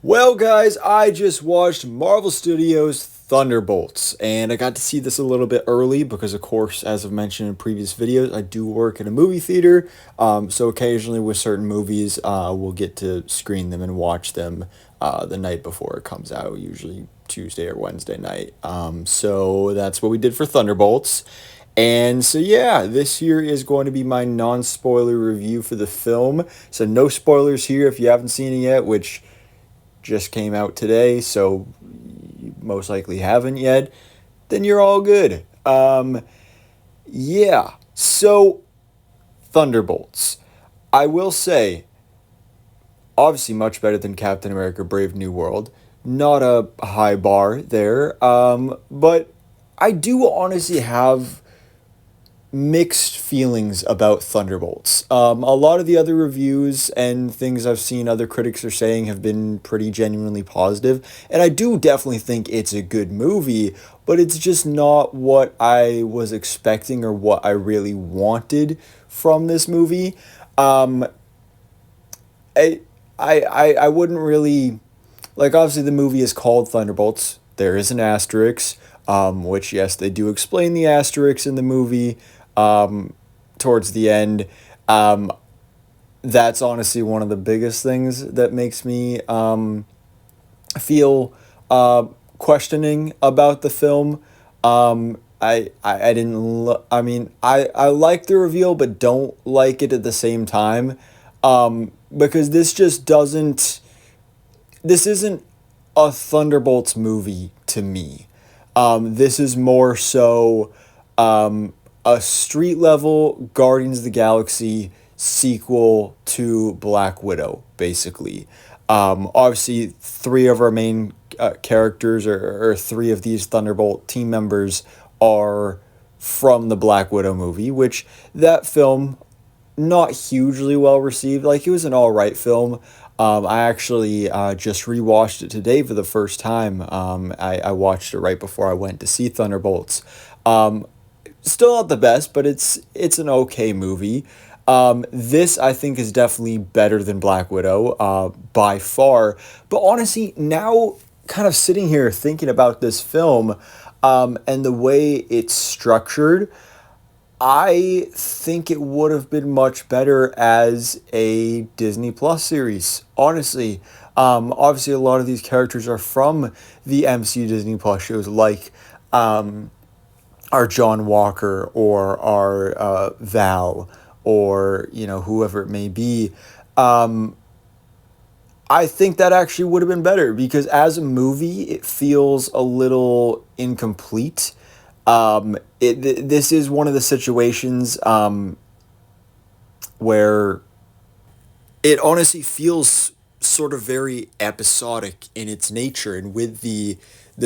Well, guys, I just watched Marvel Studios' Thunderbolts, and I got to see this a little bit early because, of course, as I've mentioned in previous videos, I do work in a movie theater. So occasionally with certain movies, we'll get to screen them and watch them the night before it comes out, usually Tuesday or Wednesday night. So that's what we did for Thunderbolts. And so, yeah, this here is going to be my non spoiler review for the film. So, no spoilers here if you haven't seen it yet, which just came out today, so you most likely haven't yet, then you're all good. Yeah, so Thunderbolts. I will say, obviously, much better than Captain America Brave New World. Not a high bar there, but I do honestly have mixed feelings about Thunderbolts. A lot of the other reviews and things I've seen other critics are saying have been pretty genuinely positive, and I do definitely think it's a good movie, but it's just not what I was expecting or what I really wanted from this movie. Um, I wouldn't really like. Obviously, the movie is called Thunderbolts. There is an asterisk, which yes, they do explain the asterisk in the movie towards the end. Um, that's honestly one of the biggest things that makes me feel questioning about the film. I didn't. I mean, I like the reveal, but don't like it at the same time. Because this just doesn't. This isn't a Thunderbolts movie to me. This is more so a street level Guardians of the Galaxy sequel to Black Widow, basically. Obviously, three of our main characters, or three of these Thunderbolt team members, are from the Black Widow movie, which that film not hugely well received. Like, it was an all right film. I actually just rewatched it today for the first time. I watched it right before I went to see Thunderbolts. Still not the best, but it's an okay movie. This I think is definitely better than Black Widow, by far. But honestly, now kind of sitting here thinking about this film, and the way it's structured, I think it would have been much better as a Disney Plus series. Honestly, obviously a lot of these characters are from the MCU Disney Plus shows, like our John Walker or our Val, or whoever it may be. Um, I think that actually would have been better because as a movie, it feels a little incomplete. This is one of the situations where it honestly feels sort of very episodic in its nature, and with the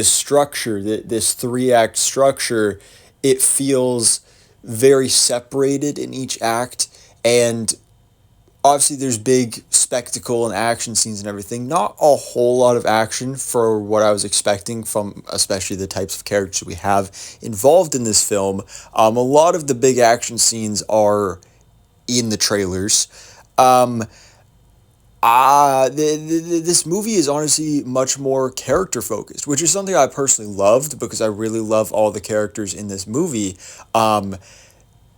structure, this three act structure, it feels very separated in each act, and obviously there's big spectacle and action scenes and everything. Not a whole lot of action for what I was expecting from especially the types of characters we have involved in this film. A lot of the big action scenes are in the trailers. Um, this movie is honestly much more character focused, which is something I personally loved because I really love all the characters in this movie. Um,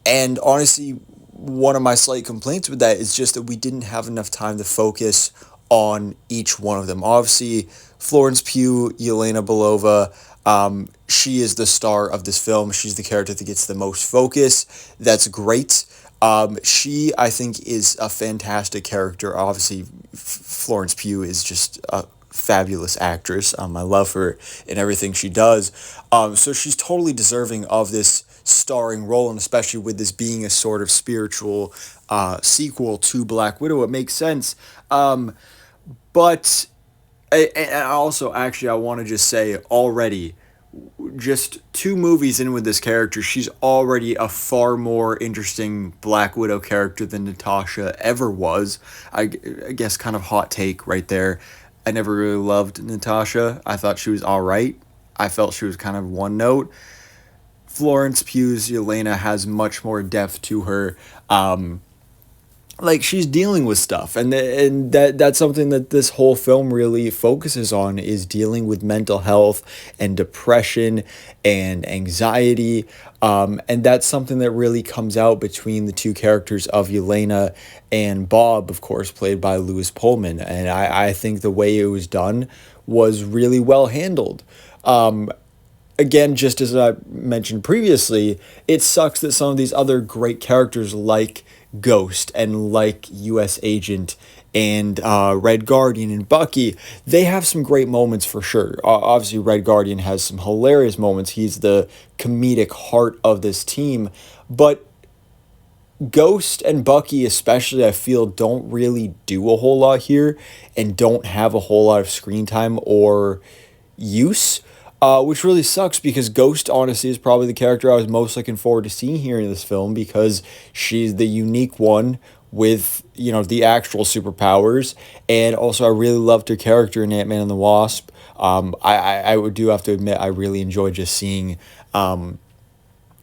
and honestly, one of my slight complaints with that is just that we didn't have enough time to focus on each one of them. Obviously, Florence Pugh, Yelena Belova, she is the star of this film. She's the character that gets the most focus. That's great. She, I think, is a fantastic character. Obviously, Florence Pugh is just a fabulous actress. I love her in everything she does. So she's totally deserving of this starring role, and especially with this being a sort of spiritual sequel to Black Widow, it makes sense. But and also, actually, I want to just say already, just two movies in with this character, she's already a far more interesting Black Widow character than Natasha ever was. I guess kind of hot take right there. I never really loved Natasha. I thought she was all right. I felt she was kind of one note. Florence Pugh's Yelena has much more depth to her. like she's dealing with stuff, and that's something that this whole film really focuses on, is dealing with mental health and depression and anxiety, and that's something that really comes out between the two characters of Yelena and Bob, of course played by Lewis Pullman, and I think the way it was done was really well handled. Again, just as I mentioned previously, it sucks that some of these other great characters like Ghost and like U.S. Agent and Red Guardian and Bucky, they have some great moments for sure. Obviously, Red Guardian has some hilarious moments. He's the comedic heart of this team. But Ghost and Bucky, especially, I feel don't really do a whole lot here and don't have a whole lot of screen time or use, which really sucks because Ghost, honestly, is probably the character I was most looking forward to seeing here in this film because she's the unique one with, you know, the actual superpowers. And also, I really loved her character in Ant-Man and the Wasp. I would do have to admit, I really enjoyed just seeing Hannah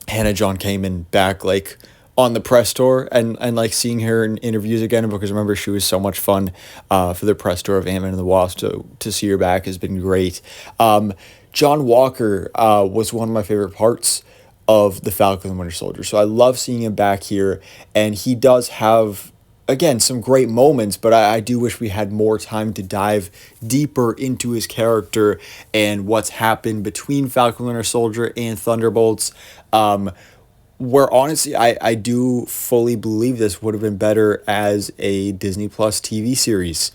John Kamen back, like, on the press tour, and like seeing her in interviews again, because remember she was so much fun for the press tour of Ant-Man and the Wasp. To see her back has been great. John Walker was one of my favorite parts of the Falcon and Winter Soldier, so I love seeing him back here, and he does have, again, some great moments, but I do wish we had more time to dive deeper into his character and what's happened between Falcon and Winter Soldier and Thunderbolts. Where honestly, I do fully believe this would have been better as a Disney Plus TV series.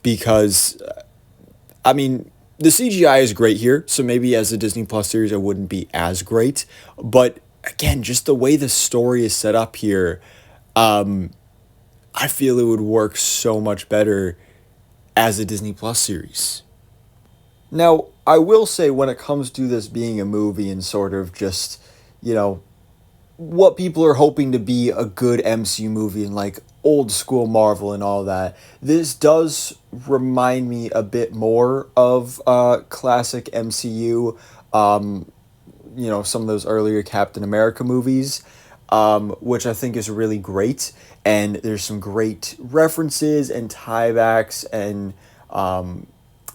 Because, I mean, the CGI is great here, so maybe as a Disney Plus series, it wouldn't be as great. But again, just the way the story is set up here, I feel it would work so much better as a Disney Plus series. Now, I will say when it comes to this being a movie and sort of just, you know, what people are hoping to be a good MCU movie and like old school Marvel and all that, this does remind me a bit more of classic MCU. You know, some of those earlier Captain America movies, which I think is really great. And there's some great references and tiebacks and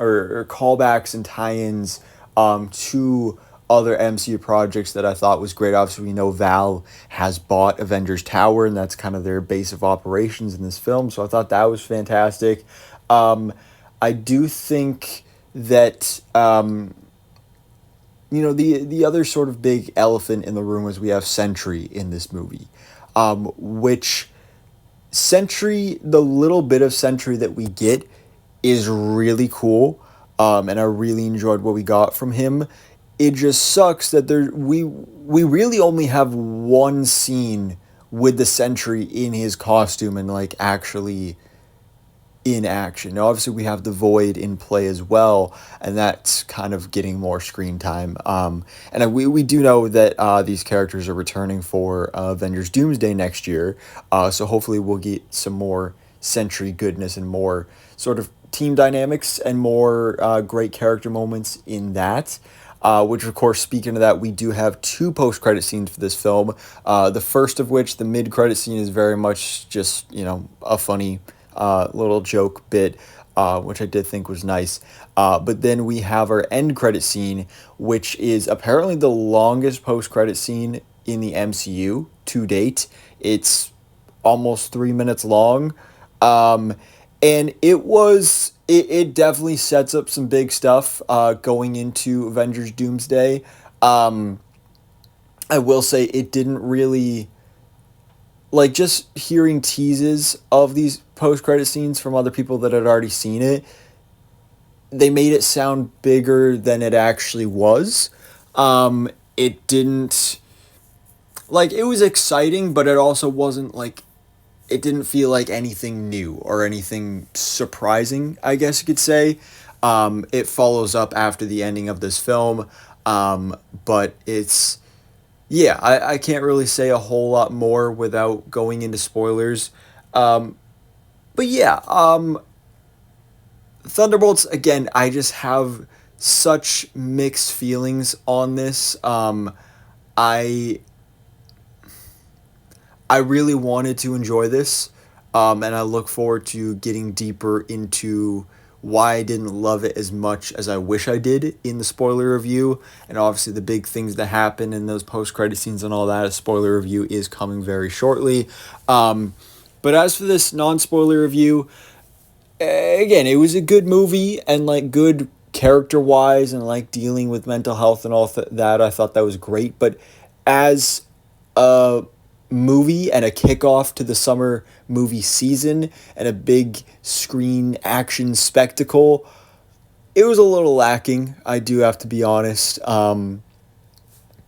or callbacks and tie-ins to other MCU projects that I thought was great. Obviously, we know Val has bought Avengers Tower, and that's kind of their base of operations in this film. So I thought that was fantastic. I do think that you know, the other sort of big elephant in the room is we have Sentry in this movie, which Sentry, the little bit of Sentry that we get is really cool, and I really enjoyed what we got from him. It just sucks that we really only have one scene with the Sentry in his costume and like actually in action. Now, obviously, we have the Void in play as well, and that's kind of getting more screen time. And we do know that these characters are returning for Avengers Doomsday next year, so hopefully we'll get some more Sentry goodness and more sort of team dynamics and more great character moments in that. Which, of course, speaking of that, we do have two post-credit scenes for this film. The first of which, the mid-credit scene, is very much just, you know, a funny little joke bit, which I did think was nice. But then we have our end credit scene, which is apparently the longest post-credit scene in the MCU to date. It's almost 3 minutes long. And it definitely sets up some big stuff going into Avengers Doomsday. I will say it didn't really, like, just hearing teases of these post-credit scenes from other people that had already seen it, they made it sound bigger than it actually was. It didn't, like, it was exciting, but it also wasn't, like, it didn't feel like anything new or anything surprising, I guess you could say. It follows up after the ending of this film, but it's, yeah, I can't really say a whole lot more without going into spoilers. But yeah, Thunderbolts, again, I just have such mixed feelings on this. I I really wanted to enjoy this, and I look forward to getting deeper into why I didn't love it as much as I wish I did in the spoiler review, and obviously the big things that happen in those post-credit scenes and all that. A spoiler review is coming very shortly. But as for this non-spoiler review, again, it was a good movie and like good character wise and like dealing with mental health and all that. I thought that was great. But as a movie and a kickoff to the summer movie season and a big screen action spectacle, it was a little lacking. I do have to be honest.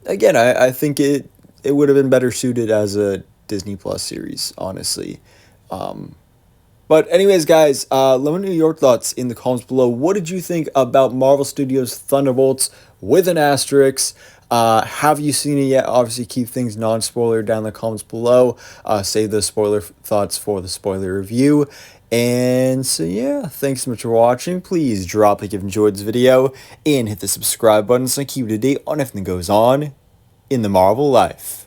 Again, I think it would have been better suited as a Disney Plus series, honestly. But anyways, guys, let me know your thoughts in the comments below. What did you think about Marvel Studios' Thunderbolts with an asterisk? Have you seen it yet? Obviously, keep things non-spoiler down in the comments below. Save those spoiler thoughts for the spoiler review. And so, yeah, thanks so much for watching. Please drop a like if you enjoyed this video and hit the subscribe button so I keep you up to date on everything that goes on in the Marvel life.